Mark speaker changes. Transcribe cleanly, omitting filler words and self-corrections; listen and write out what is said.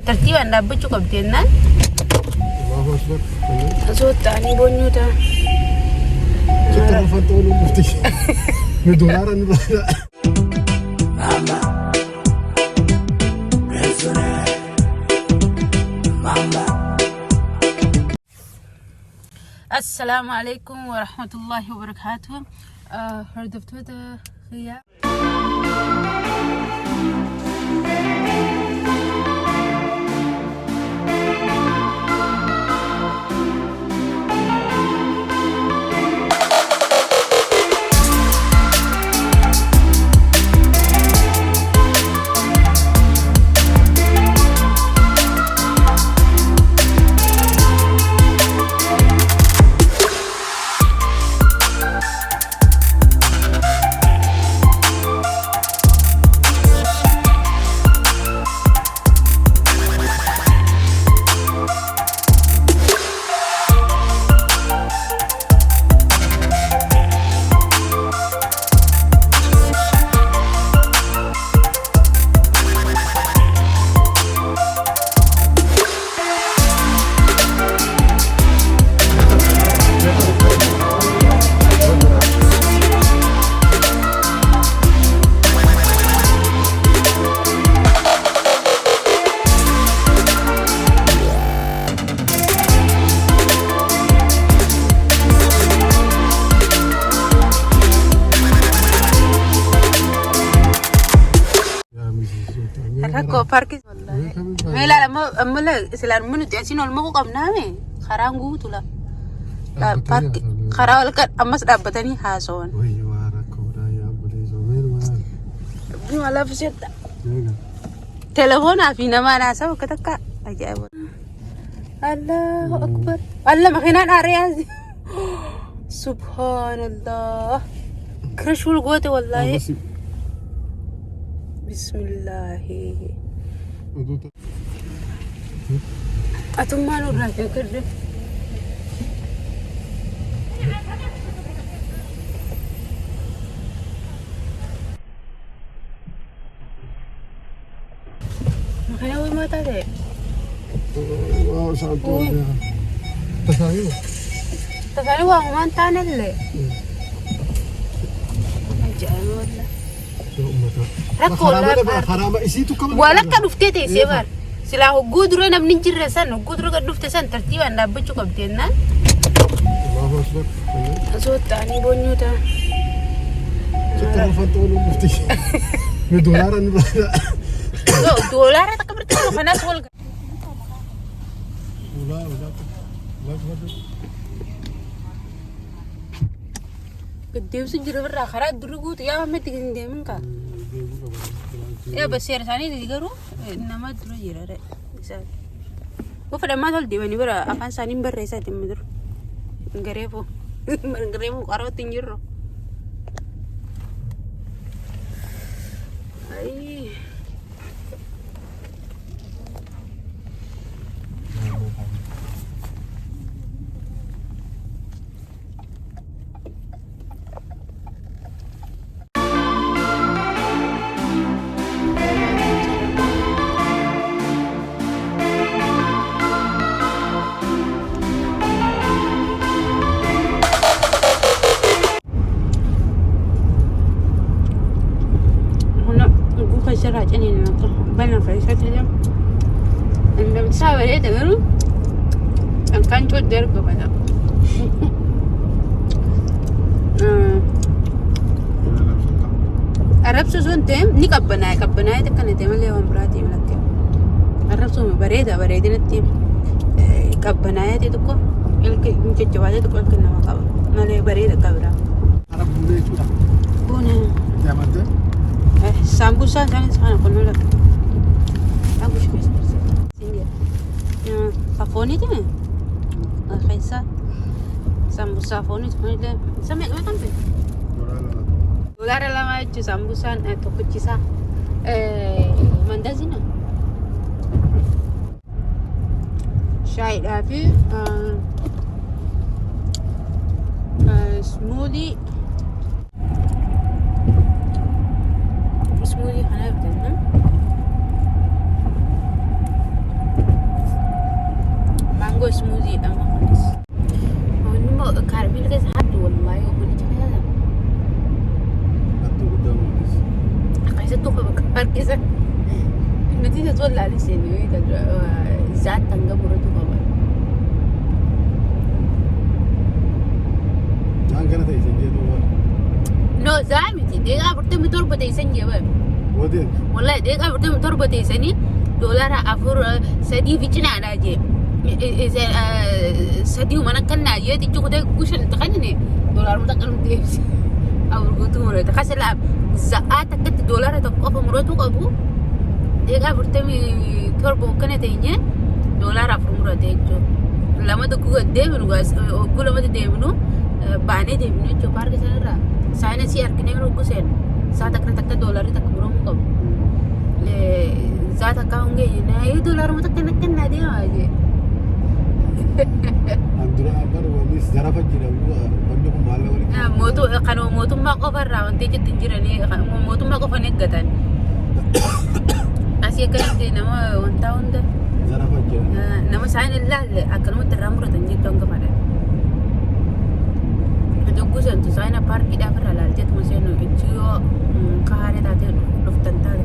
Speaker 1: tartiibaan dhaabbachuu qabdi jennaan. Soota'anii boonyuudha.
Speaker 2: Kita rafan ta'uu nu mufti. Nu doolaara nu baala.
Speaker 1: السلام عليكم ورحمة الله وبركاته. هردفتوتا خيا Rakko parkii meela amma silaan minuuti asiin ol maquu qabnaame karaan guutuudha. Parkii karaa ol kan ammas dhaabbatanii haasawan. Bima lafisetta. Telefoonaa fi namaan haasawu akka takka ajaa'iba. Allahu akbar. Allah makiinaan aariyaasi. Subhanallah. Kirishul goote wallahi. Bismillah. Atummaan urraa eeggadde. Makanya wih mata deh.
Speaker 2: Wow, satu aja. Tasawuf.
Speaker 1: Tasawuf wang mantan le. Ajaib lah. Rakko
Speaker 2: harama isitu kamu
Speaker 1: wala ka dhufte te sebar sila hogguu dura namni jirre san hogguu dura ka dhufte san tartiibaan dhaabbachuu qabdi jennaan.
Speaker 2: Allahu akbar.
Speaker 1: Soota'anii boonyuudha.
Speaker 2: Kita rafan ta'uu nu mufti. Nu doolaara nu baala.
Speaker 1: Doolaara takka birtee kanas wal deemsi jira birraa karaa durri guutu yaa hammetti hin deemin ka. Yaa baseera isaanii garuu nama dura jira dha. Gofa dhammaa tol deemanii bira afaan isaanii barreessaa deemaa jiru. Gareefu qarootti hin jirru. Bana faisal saja. Anda bisa beri dengar? Akan cuder kepada. Arab susun tem ni kabanai itu kan tem lewan berarti melakir. Arab susun bereda nanti kabanai itu kok ilke mencoba itu kok kena makau. Nale bereda kabra.
Speaker 2: Arab bule itu dah.
Speaker 1: Bune.
Speaker 2: Ya mate.
Speaker 1: Sambusa jangan sana kono lagi. Aku suka sini. Ya, phone itu ni. Kaisa. Sambusa phone itu ni. Sampai mana kan? Dolar lama itu sambusan atau kucisa. Mandazi na. Syai tapi smoothie. Smoothie khana betul. smoothie dha makanis. Onimmoo karameel keessa haddu wallahi obboleecha fayyada.
Speaker 2: Attu guddaa mul'is.
Speaker 1: Keessattuu bakka harkisa. Nuti isa tola alisanii zaat hanga muratu qaba.
Speaker 2: Naan kana ta'e isin jedhu waan.
Speaker 1: No zaamiti deegaa 47 ta'e isin jeba.
Speaker 2: Watiin.
Speaker 1: Wallahi deegaa 47 ta'e isanii dolara 4 fi cinaadha jee. Sadii mana kannaa yoo xiqqoo kutee gushan taqanine dolaruma taqalu deebisi. Awur guutuu murata kasala za'aa takkatti dolara tokko qofa muratu qabu. Deegaa 47 kana ta'inye dolara 4 murate jechuudha. Lama tokko deebinu ogguu lamatti deebinu baanee deebinu jechuudha paarkii sanarraa. Saayinsii arginee rukkuseen saa takka dolarri takka muramu qabu. Zaata akka hongee jennaan dolaruma takka nakkannaa deemaa jee.
Speaker 2: Andura bara walis zarafa jedhamu wanni kun maalla waliin.
Speaker 1: Kanuma mootummaa qofarraa wanti jetti hin jiranii mootummaa qofan eeggatan. Asii akkanatti nama wantaa hunda.
Speaker 2: Zarafa jedhama.
Speaker 1: Nama isaan ilaalle akkanumatti irraa muratan jechuun hanga fadha. Duggusantu isaan paarkiidhaaf irraa ilaalteetuma seenu ijji yoo kahaaree taatee dhuftan taate.